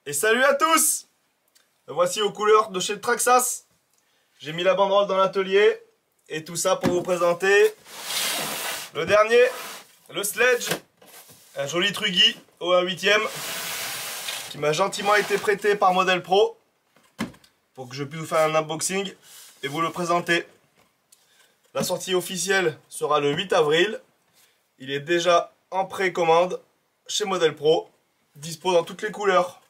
Et salut à tous! Me voici aux couleurs de chez Traxxas. J'ai mis la banderole dans l'atelier et tout ça pour vous présenter le dernier, le Sledge, un joli Truggy au 1/8e qui m'a gentiment été prêté par Model Pro pour que je puisse vous faire un unboxing et vous le présenter. La sortie officielle sera le 8 avril. Il est déjà en précommande chez Model Pro, dispo dans toutes les couleurs.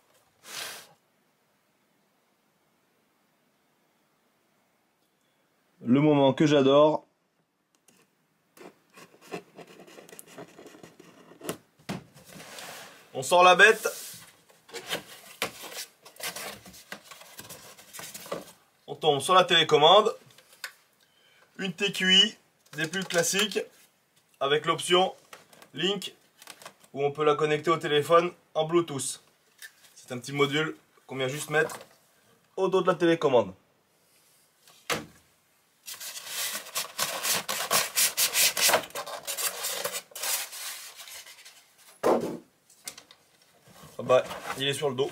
Le moment que j'adore. On sort la bête. On tombe sur la télécommande. Une TQI des plus classiques avec l'option Link où on peut la connecter au téléphone en Bluetooth. C'est un petit module qu'on vient juste mettre au dos de la télécommande. Ah bah, il est sur le dos.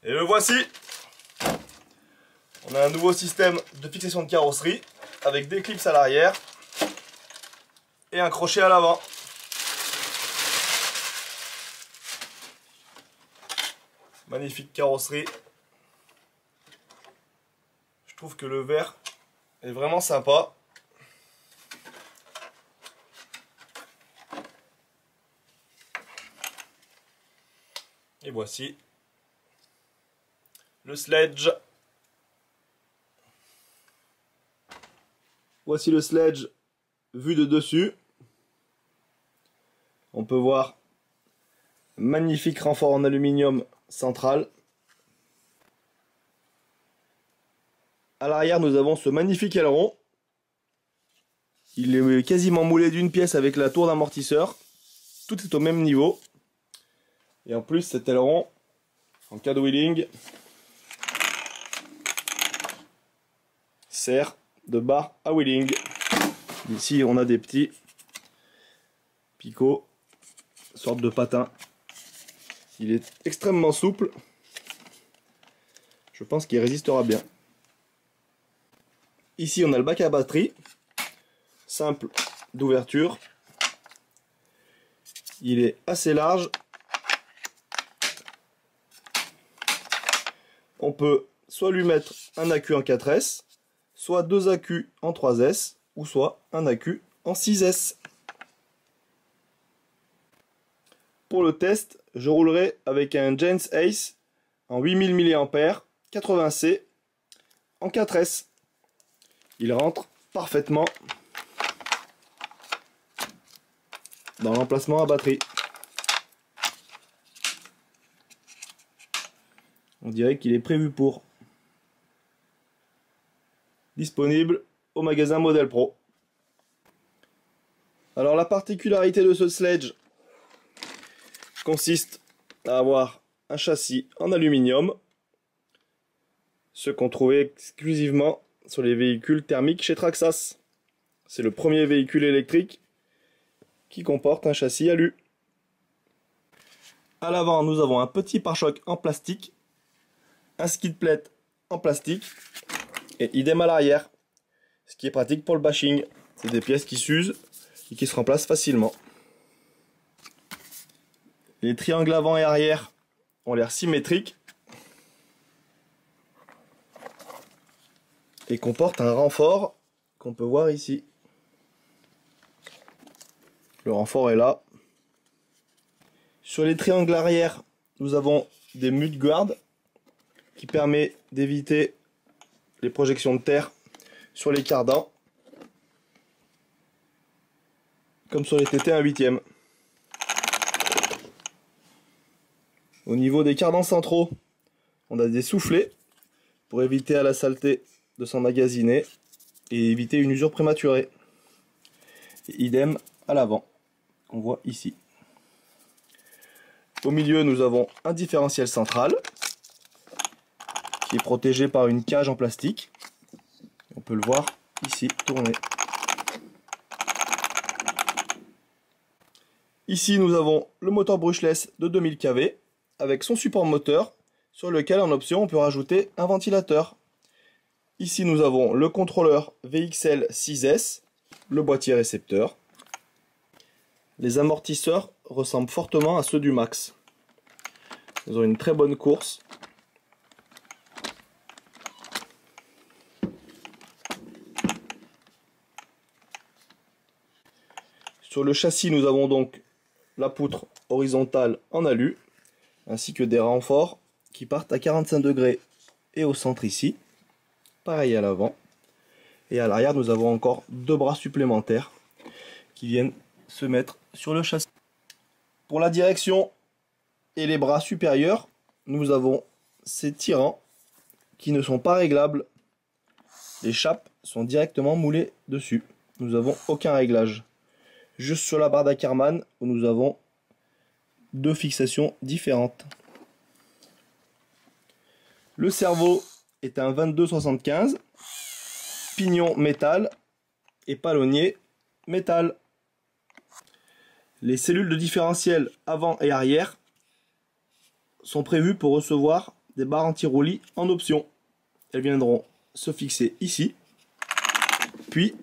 Et le voici. On a un nouveau système de fixation de carrosserie avec des clips à l'arrière et un crochet à l'avant. Magnifique carrosserie. Je trouve que le verre est vraiment sympa. Et voici le Sledge. Voici le Sledge vu de dessus. On peut voir un magnifique renfort en aluminium central. À l'arrière, nous avons ce magnifique aileron. Il est quasiment moulé d'une pièce avec la tour d'amortisseur. Tout est au même niveau. Et en plus, cet aileron, en cas de wheeling, sert de barre à wheeling. Ici, on a des petits picots, sorte de patin. Il est extrêmement souple. Je pense qu'il résistera bien. Ici, on a le bac à batterie, simple d'ouverture. Il est assez large. On peut soit lui mettre un accu en 4S, soit deux accus en 3S, ou soit un accu en 6S. Pour le test, je roulerai avec un Gens Ace en 8000 mAh, 80C, en 4S. Il rentre parfaitement dans l'emplacement à batterie. On dirait qu'il est prévu pour. Disponible au magasin Model Pro. Alors la particularité de ce Sledge consiste à avoir un châssis en aluminium, ce qu'on trouvait exclusivement sur les véhicules thermiques chez Traxxas. C'est le premier véhicule électrique qui comporte un châssis alu. À l'avant, nous avons un petit pare-choc en plastique, un skid plate en plastique et idem à l'arrière, ce qui est pratique pour le bashing. C'est des pièces qui s'usent et qui se remplacent facilement. Les triangles avant et arrière ont l'air symétriques et comportent un renfort qu'on peut voir ici. Le renfort est là. Sur les triangles arrière, nous avons des mudguards qui permet d'éviter les projections de terre sur les cardans, comme sur les TT 1/8e. Au niveau des cardans centraux, on a des soufflets pour éviter à la saleté de s'emmagasiner et éviter une usure prématurée. Et idem à l'avant, qu'on voit ici. Au milieu, nous avons un différentiel central qui est protégé par une cage en plastique. On peut le voir ici tourner. Ici, nous avons le moteur brushless de 2000 kV avec son support moteur sur lequel, en option, on peut rajouter un ventilateur. Ici, nous avons le contrôleur VXL 6S, le boîtier récepteur. Les amortisseurs ressemblent fortement à ceux du Max. Ils ont une très bonne course. Sur le châssis, nous avons donc la poutre horizontale en alu, ainsi que des renforts qui partent à 45 degrés et au centre ici. Pareil à l'avant. Et à l'arrière, nous avons encore deux bras supplémentaires qui viennent se mettre sur le châssis. Pour la direction et les bras supérieurs, nous avons ces tirants qui ne sont pas réglables. Les chapes sont directement moulées dessus. Nous n'avons aucun réglage. Juste sur la barre d'Ackerman où nous avons deux fixations différentes. Le cerveau est un 2275, pignon métal et palonnier métal. Les cellules de différentiel avant et arrière sont prévues pour recevoir des barres anti-roulis en option. Elles viendront se fixer ici, puis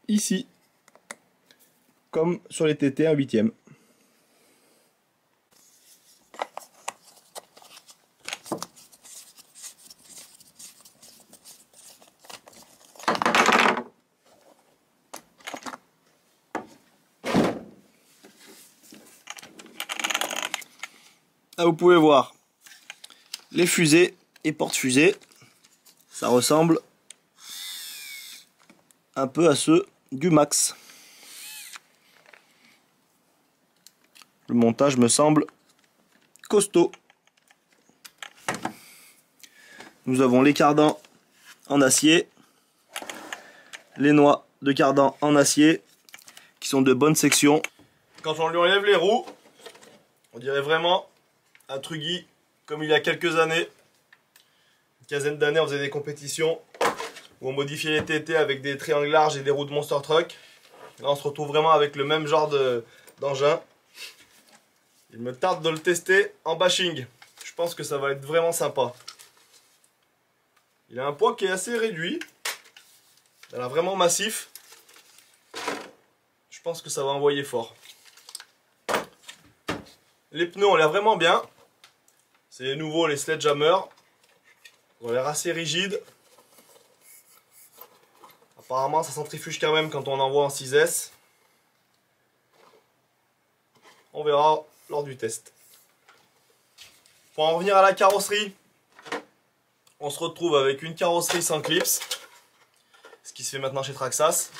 ici, comme sur les TT 1/8. Là, vous pouvez voir les fusées et porte-fusées. Ça ressemble un peu à ceux du Max. Le montage me semble costaud. Nous avons les cardans en acier, les noix de cardan en acier qui sont de bonne section. Quand on lui enlève les roues, on dirait vraiment un Truggy comme il y a quelques années. Une quinzaine d'années, on faisait des compétitions où on modifiait les TT avec des triangles larges et des roues de Monster Truck. Là, on se retrouve vraiment avec le même genre d'engin. Il me tarde de le tester en bashing. Je pense que ça va être vraiment sympa. Il a un poids qui est assez réduit. Il a vraiment massif. Je pense que ça va envoyer fort. Les pneus ont l'air vraiment bien. C'est les nouveaux, les Sledgehammer. Ils ont l'air assez rigides. Apparemment, ça centrifuge quand même quand on envoie en 6S. On verra lors du test. Pour en revenir à la carrosserie, on se retrouve avec une carrosserie sans clips. Ce qui se fait maintenant chez Traxxas.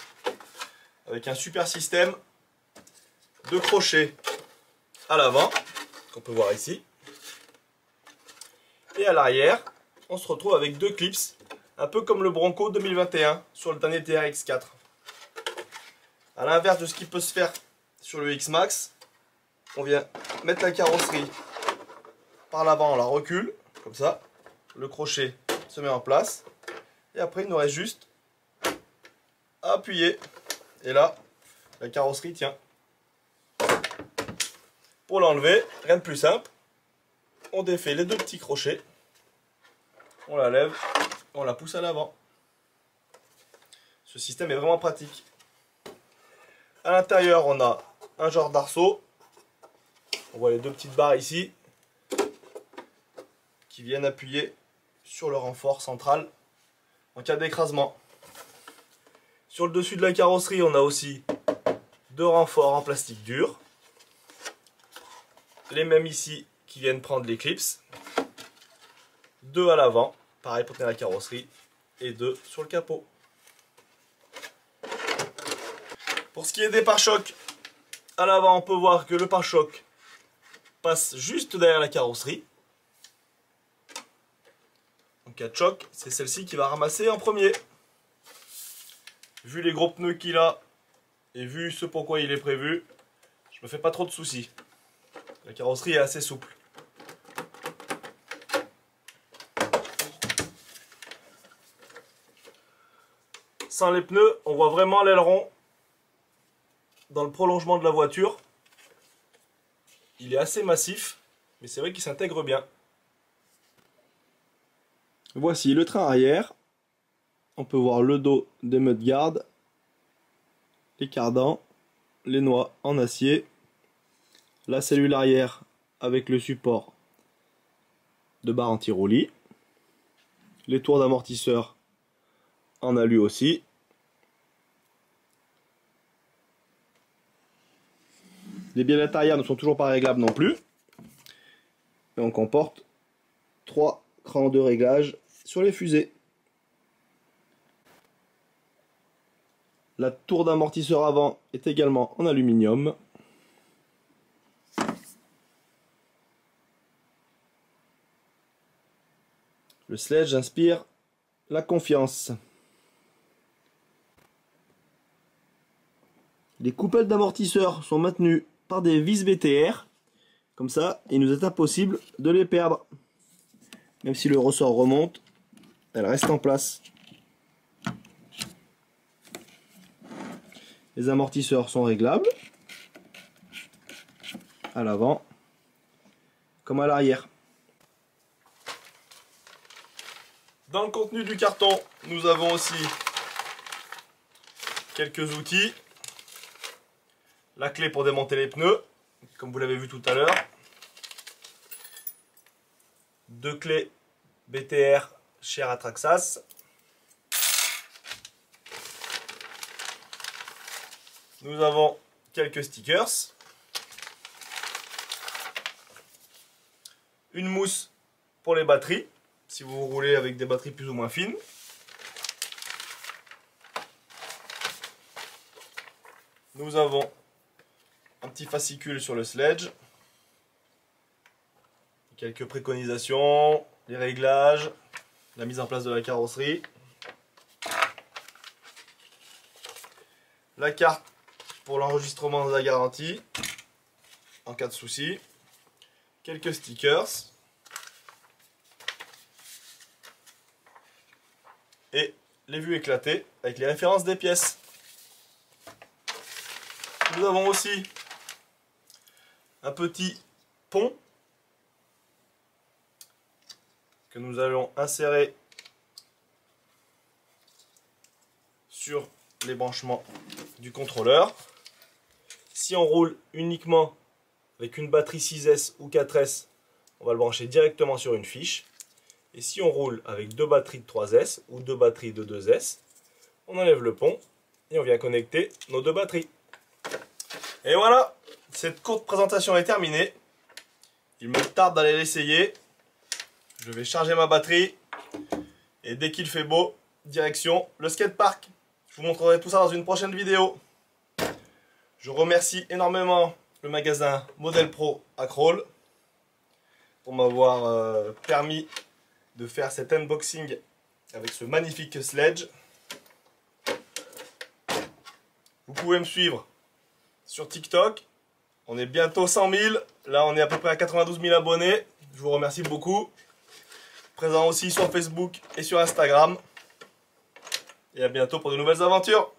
Avec un super système de crochets à l'avant, qu'on peut voir ici. Et à l'arrière, on se retrouve avec deux clips, un peu comme le Bronco 2021 sur le dernier TRX4. À l'inverse de ce qui peut se faire sur le X-Max, on vient mettre la carrosserie par l'avant, on la recule, comme ça. Le crochet se met en place. Et après, il nous reste juste à appuyer. Et là, la carrosserie tient. Pour l'enlever, rien de plus simple. On défait les deux petits crochets. On la lève, on la pousse à l'avant. Ce système est vraiment pratique. À l'intérieur, on a un genre d'arceau. On voit les deux petites barres ici qui viennent appuyer sur le renfort central en cas d'écrasement. Sur le dessus de la carrosserie, on a aussi deux renforts en plastique dur. Les mêmes ici qui viennent prendre les clips. Deux à l'avant, pareil pour tenir la carrosserie, et deux sur le capot. Pour ce qui est des pare-chocs, à l'avant on peut voir que le pare-choc passe juste derrière la carrosserie. En cas de choc, c'est celle-ci qui va ramasser en premier. Vu les gros pneus qu'il a et vu ce pourquoi il est prévu, je me fais pas trop de soucis. La carrosserie est assez souple. Sans les pneus, on voit vraiment l'aileron dans le prolongement de la voiture. Il est assez massif, mais c'est vrai qu'il s'intègre bien. Voici le train arrière. On peut voir le dos des mudguards, les cardans, les noix en acier, la cellule arrière avec le support de barre anti-roulis, les tours d'amortisseur en alu aussi. Les biellettes arrière ne sont toujours pas réglables non plus. Et on comporte 3 crans de réglage sur les fusées. La tour d'amortisseur avant est également en aluminium. Le Sledge inspire la confiance. Les coupelles d'amortisseurs sont maintenues par des vis BTR. Comme ça, il nous est impossible de les perdre. Même si le ressort remonte, elle reste en place. Les amortisseurs sont réglables. À l'avant, comme à l'arrière. Dans le contenu du carton, nous avons aussi quelques outils. La clé pour démonter les pneus, comme vous l'avez vu tout à l'heure. 2 clés BTR chez Traxxas. Nous avons quelques stickers. Une mousse pour les batteries, si vous roulez avec des batteries plus ou moins fines. Nous avons un petit fascicule sur le Sledge. Quelques préconisations, les réglages, la mise en place de la carrosserie. La carte pour l'enregistrement de la garantie en cas de souci. Quelques stickers. Et les vues éclatées avec les références des pièces. Nous avons aussi un petit pont que nous allons insérer sur les branchements du contrôleur. Si on roule uniquement avec une batterie 6S ou 4S, on va le brancher directement sur une fiche. Et si on roule avec 2 batteries de 3S ou 2 batteries de 2S, on enlève le pont et on vient connecter nos 2 batteries. Et voilà, cette courte présentation est terminée. Il me tarde d'aller l'essayer. Je vais charger ma batterie et dès qu'il fait beau, direction le skatepark. Je vous montrerai tout ça dans une prochaine vidéo. Je remercie énormément le magasin Model Pro à Crolles pour m'avoir permis de faire cet unboxing avec ce magnifique Sledge. Vous pouvez me suivre sur TikTok. On est bientôt 100 000. Là, on est à peu près à 92 000 abonnés. Je vous remercie beaucoup. Présent aussi sur Facebook et sur Instagram. Et à bientôt pour de nouvelles aventures.